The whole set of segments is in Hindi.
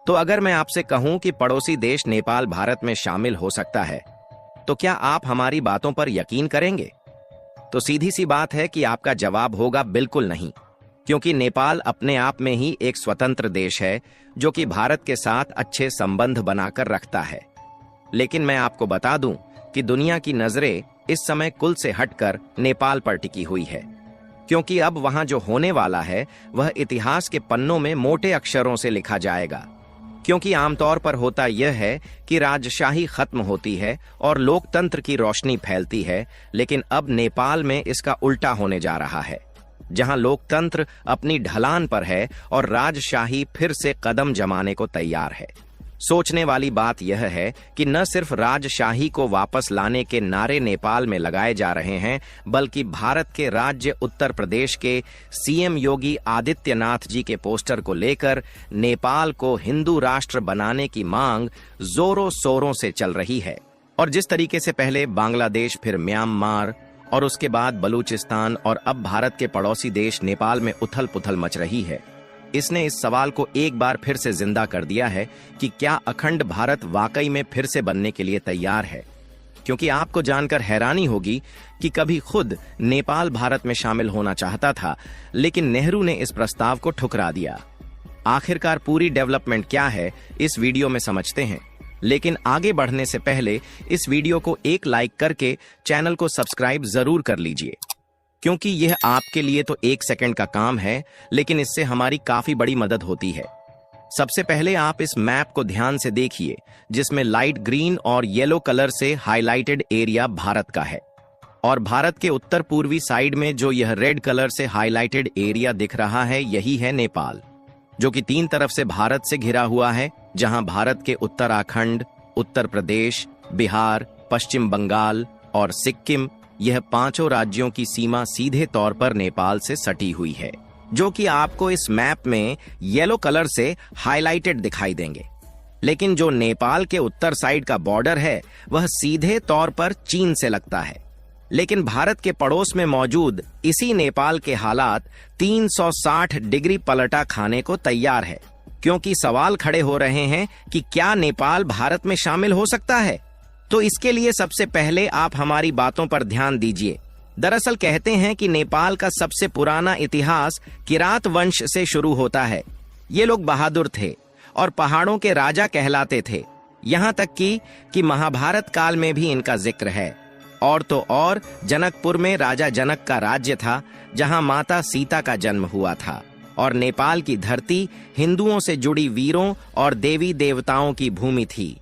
तो अगर मैं आपसे कहूं कि पड़ोसी देश नेपाल भारत में शामिल हो सकता है, तो क्या आप हमारी बातों पर यकीन करेंगे? तो सीधी सी बात है कि आपका जवाब होगा बिल्कुल नहीं, क्योंकि नेपाल अपने आप में ही एक स्वतंत्र देश है जो कि भारत के साथ अच्छे संबंध बनाकर रखता है। लेकिन मैं आपको बता दूं कि दुनिया की नजरें इस समय कुल से हटकर नेपाल पर टिकी हुई है, क्योंकि अब वहां जो होने वाला है वह इतिहास के पन्नों में मोटे अक्षरों से लिखा जाएगा। क्योंकि आमतौर पर होता यह है कि राजशाही खत्म होती है और लोकतंत्र की रोशनी फैलती है, लेकिन अब नेपाल में इसका उल्टा होने जा रहा है, जहां लोकतंत्र अपनी ढलान पर है और राजशाही फिर से कदम जमाने को तैयार है। सोचने वाली बात यह है कि न सिर्फ राजशाही को वापस लाने के नारे नेपाल में लगाए जा रहे हैं, बल्कि भारत के राज्य उत्तर प्रदेश के सीएम योगी आदित्यनाथ जी के पोस्टर को लेकर नेपाल को हिंदू राष्ट्र बनाने की मांग जोरों शोरों से चल रही है। और जिस तरीके से पहले बांग्लादेश, फिर म्यांमार और उसके बाद बलूचिस्तान और अब भारत के पड़ोसी देश नेपाल में उथल पुथल मच रही है, इसने इस सवाल को एक बार फिर से जिंदा कर दिया है कि क्या अखंड भारत वाकई में फिर से बनने के लिए तैयार है। क्योंकि आपको जानकर हैरानी होगी कि कभी खुद नेपाल भारत में शामिल होना चाहता था, लेकिन नेहरू ने इस प्रस्ताव को ठुकरा दिया। आखिरकार पूरी डेवलपमेंट क्या है, इस वीडियो में समझते हैं। लेकिन आगे बढ़ने से पहले इस वीडियो को एक लाइक करके चैनल को सब्सक्राइब जरूर कर लीजिए, क्योंकि यह आपके लिए तो 1 सेकंड का काम है, लेकिन इससे हमारी काफी बड़ी मदद होती है। सबसे पहले आप इस मैप को ध्यान से देखिए, जिसमें लाइट ग्रीन और येलो कलर से हाइलाइटेड एरिया भारत का है, और भारत के उत्तर पूर्वी साइड में जो यह रेड कलर से हाइलाइटेड एरिया दिख रहा है, यही है नेपाल, जो कि 3 तरफ से भारत से घिरा हुआ है, जहां भारत के उत्तराखंड, उत्तर प्रदेश, बिहार, पश्चिम बंगाल और सिक्किम, यह 5 राज्यों की सीमा सीधे तौर पर नेपाल से सटी हुई है, जो कि आपको इस मैप में येलो कलर से हाइलाइटेड दिखाई देंगे। लेकिन जो नेपाल के उत्तर साइड का बॉर्डर है वह सीधे तौर पर चीन से लगता है। लेकिन भारत के पड़ोस में मौजूद इसी नेपाल के हालात 360 डिग्री पलटा खाने को तैयार है, क्योंकि सवाल खड़े हो रहे हैं कि क्या नेपाल भारत में शामिल हो सकता है। तो इसके लिए सबसे पहले आप हमारी बातों पर ध्यान दीजिए। दरअसल कहते हैं कि नेपाल का सबसे पुराना इतिहास किरात वंश से शुरू होता है। ये लोग बहादुर थे और पहाड़ों के राजा कहलाते थे, यहाँ तक कि महाभारत काल में भी इनका जिक्र है। और तो और जनकपुर में राजा जनक का राज्य था, जहाँ माता सीता का जन्म हुआ था। और नेपाल की धरती हिंदुओं से जुड़ी वीरों और देवी देवताओं की भूमि थी।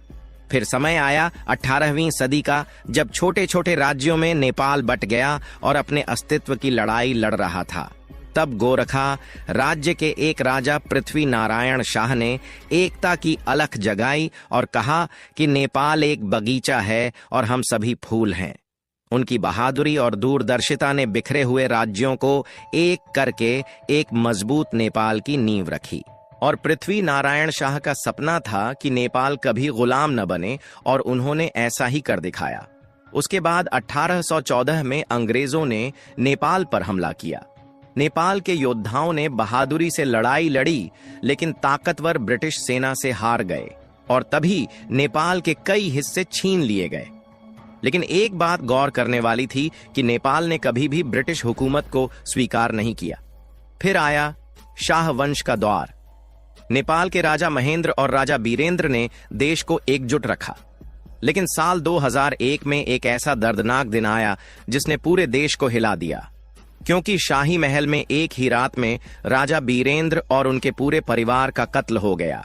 फिर समय आया 18वीं सदी का, जब छोटे छोटे राज्यों में नेपाल बट गया और अपने अस्तित्व की लड़ाई लड़ रहा था। तब गोरखा राज्य के एक राजा पृथ्वी नारायण शाह ने एकता की अलख जगाई और कहा कि नेपाल एक बगीचा है और हम सभी फूल हैं। उनकी बहादुरी और दूरदर्शिता ने बिखरे हुए राज्यों को एक करके एक मजबूत नेपाल की नींव रखी। और पृथ्वी नारायण शाह का सपना था कि नेपाल कभी गुलाम न बने, और उन्होंने ऐसा ही कर दिखाया। उसके बाद 1814 में अंग्रेजों ने नेपाल पर हमला किया। नेपाल के योद्धाओं ने बहादुरी से लड़ाई लड़ी, लेकिन ताकतवर ब्रिटिश सेना से हार गए और तभी नेपाल के कई हिस्से छीन लिए गए। लेकिन एक बात गौर करने वाली थी कि नेपाल ने कभी भी ब्रिटिश हुकूमत को स्वीकार नहीं किया। फिर आया शाह वंश का दौर। नेपाल के राजा महेंद्र और राजा बीरेंद्र ने देश को एकजुट रखा। लेकिन साल 2001 में एक ऐसा दर्दनाक दिन आया जिसने पूरे देश को हिला दिया, क्योंकि शाही महल में एक ही रात में राजा बीरेंद्र और उनके पूरे परिवार का कत्ल हो गया।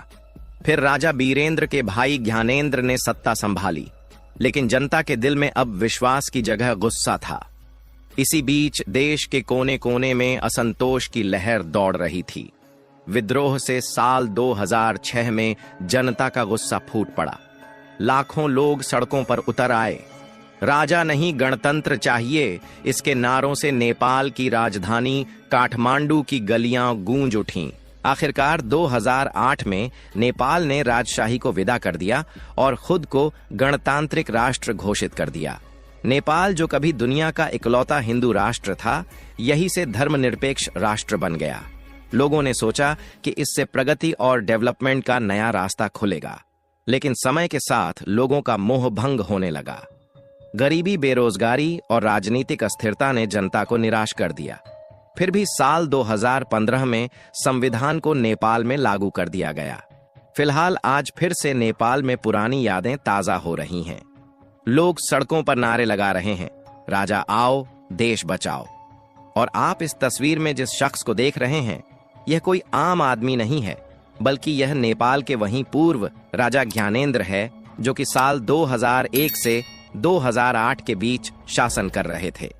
फिर राजा बीरेंद्र के भाई ज्ञानेंद्र ने सत्ता संभाली, लेकिन जनता के दिल में अब विश्वास की जगह गुस्सा था। इसी बीच देश के कोने कोने में असंतोष की लहर दौड़ रही थी। विद्रोह से साल 2006 में जनता का गुस्सा फूट पड़ा। लाखों लोग सड़कों पर उतर आए। राजा नहीं गणतंत्र चाहिए, इसके नारों से नेपाल की राजधानी काठमांडू की गलियां गूंज उठीं। आखिरकार 2008 में नेपाल ने राजशाही को विदा कर दिया और खुद को गणतांत्रिक राष्ट्र घोषित कर दिया। नेपाल, जो कभी दुनिया का इकलौता हिंदू राष्ट्र था, यही से धर्मनिरपेक्ष राष्ट्र बन गया। लोगों ने सोचा कि इससे प्रगति और डेवलपमेंट का नया रास्ता खुलेगा, लेकिन समय के साथ लोगों का मोह भंग होने लगा। गरीबी, बेरोजगारी और राजनीतिक अस्थिरता ने जनता को निराश कर दिया। फिर भी साल 2015 में संविधान को नेपाल में लागू कर दिया गया। फिलहाल आज फिर से नेपाल में पुरानी यादें ताजा हो रही हैं। लोग सड़कों पर नारे लगा रहे हैं, राजा आओ, देश बचाओ। और आप इस तस्वीर में जिस शख्स को देख रहे हैं, यह कोई आम आदमी नहीं है, बल्कि यह नेपाल के वहीं पूर्व राजा ज्ञानेंद्र है, जो कि साल 2001 से 2008 के बीच शासन कर रहे थे।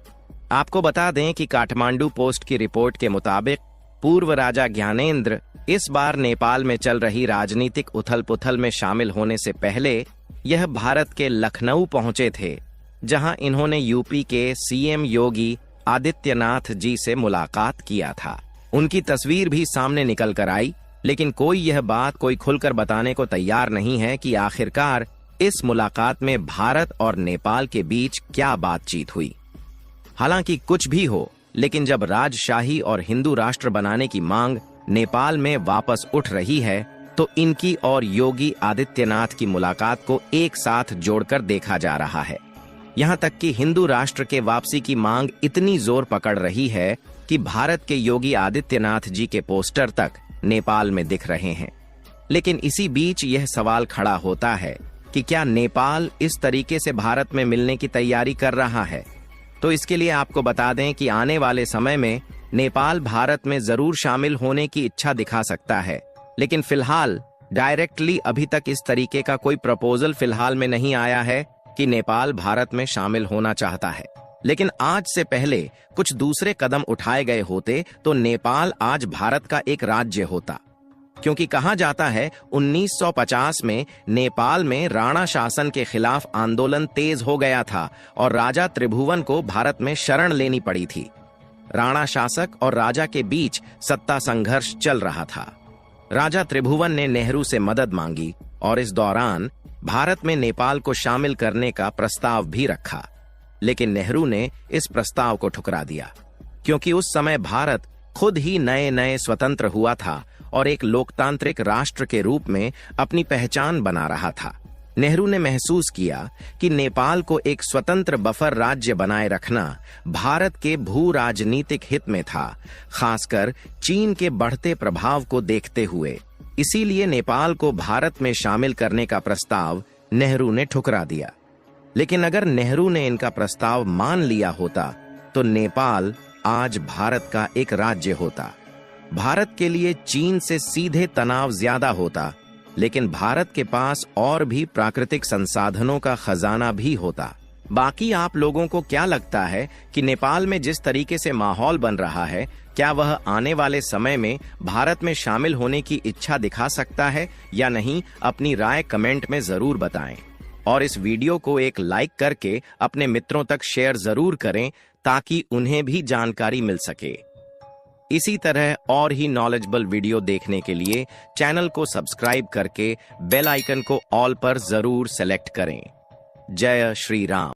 आपको बता दें कि काठमांडू पोस्ट की रिपोर्ट के मुताबिक पूर्व राजा ज्ञानेंद्र इस बार नेपाल में चल रही राजनीतिक उथल-पुथल में शामिल होने से पहले यह भारत के लखनऊ पहुंचे थे, जहां इन्होंने यूपी के सीएम योगी आदित्यनाथ जी से मुलाकात किया था। उनकी तस्वीर भी सामने निकल कर आई, लेकिन कोई यह बात कोई खुलकर बताने को तैयार नहीं है कि आखिरकार इस मुलाकात में भारत और नेपाल के बीच क्या बातचीत हुई। हालांकि कुछ भी हो, लेकिन जब राजशाही और हिंदू राष्ट्र बनाने की मांग नेपाल में वापस उठ रही है, तो इनकी और योगी आदित्यनाथ की मुलाकात को एक साथ जोड़कर देखा जा रहा है। यहां तक कि हिंदू राष्ट्र के वापसी की मांग इतनी जोर पकड़ रही है कि भारत के योगी आदित्यनाथ जी के पोस्टर तक नेपाल में दिख रहे हैं। लेकिन इसी बीच यह सवाल खड़ा होता है कि क्या नेपाल इस तरीके से भारत में मिलने की तैयारी कर रहा है? तो इसके लिए आपको बता दें कि आने वाले समय में नेपाल भारत में जरूर शामिल होने की इच्छा दिखा सकता है, लेकिन फिलहाल डायरेक्टली अभी तक इस तरीके का कोई प्रपोजल फिलहाल में नहीं आया है कि नेपाल भारत में शामिल होना चाहता है। लेकिन आज से पहले कुछ दूसरे कदम उठाए गए होते तो नेपाल आज भारत का एक राज्य होता, क्योंकि कहा जाता है 1950 में नेपाल में राणा शासन के खिलाफ आंदोलन तेज हो गया था और राजा त्रिभुवन को भारत में शरण लेनी पड़ी थी। राणा शासक और राजा के बीच सत्ता संघर्ष चल रहा था। राजा त्रिभुवन ने नेहरू से मदद मांगी और इस दौरान भारत में नेपाल को शामिल करने का प्रस्ताव भी रखा, लेकिन नेहरू ने इस प्रस्ताव को ठुकरा दिया, क्योंकि उस समय भारत खुद ही नए नए स्वतंत्र हुआ था और एक लोकतांत्रिक राष्ट्र के रूप में अपनी पहचान बना रहा था। नेहरू ने महसूस किया कि नेपाल को एक स्वतंत्र बफर राज्य बनाए रखना भारत के भू राजनीतिक हित में था, खासकर चीन के बढ़ते प्रभाव को देखते हुए। इसीलिए नेपाल को भारत में शामिल करने का प्रस्ताव नेहरू ने ठुकरा दिया। लेकिन अगर नेहरू ने इनका प्रस्ताव मान लिया होता तो नेपाल आज भारत का एक राज्य होता। भारत के लिए चीन से सीधे तनाव ज्यादा होता, लेकिन भारत के पास और भी प्राकृतिक संसाधनों का खजाना भी होता। बाकी आप लोगों को क्या लगता है कि नेपाल में जिस तरीके से माहौल बन रहा है, क्या वह आने वाले समय में भारत में शामिल होने की इच्छा दिखा सकता है या नहीं? अपनी राय कमेंट में जरूर बताएं और इस वीडियो को एक लाइक करके अपने मित्रों तक शेयर जरूर करें, ताकि उन्हें भी जानकारी मिल सके। इसी तरह और ही नॉलेजेबल वीडियो देखने के लिए चैनल को सब्सक्राइब करके बेल आइकन को ऑल पर जरूर सेलेक्ट करें। जय श्री राम।